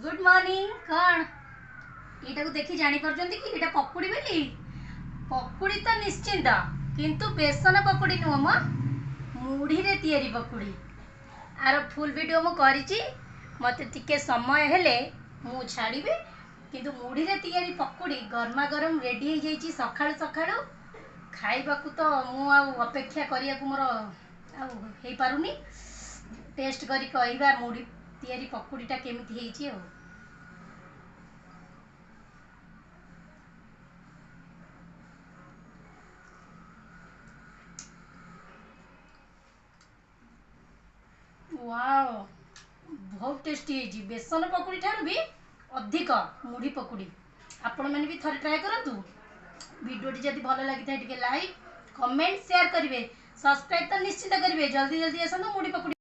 Good morning कौन यहाँ को देखी जानी पार्टी कि यहाँ पकुड़ी बोली पकुड़ी तो निश्चिंत किंतु बेसन पकुड़ी नुह मो मुढ़ी रे तैयारी पकुड़ी आर फुल वीडियो मु करिछि मते टिके समय हेले मु छाड़बी किंतु मुढ़ी रे तैयारी पकुड़ी गरमा गरम रेडी हो जाइछि सखाळु सखाळु खाइबाकू तो मु अपेक्षा करिया को मोर हेई पारुनी टेस्ट करी कहबा मुढ़ी तैयारी पकुड़ीटा केमिति हेइछि हो। वाओ बहुत टेस्टी है बेसन पकुड़ी ठार भी अधिक मुढ़ी पकुड़ी आपण मैंने भी थरे ट्राए करतु वीडियो जदि भल लगी टे लाइक कमेंट शेयर करेंगे सब्सक्राइब तो निश्चित करेंगे जल्दी जल्दी आसतु मुढ़ी पकुड़ी।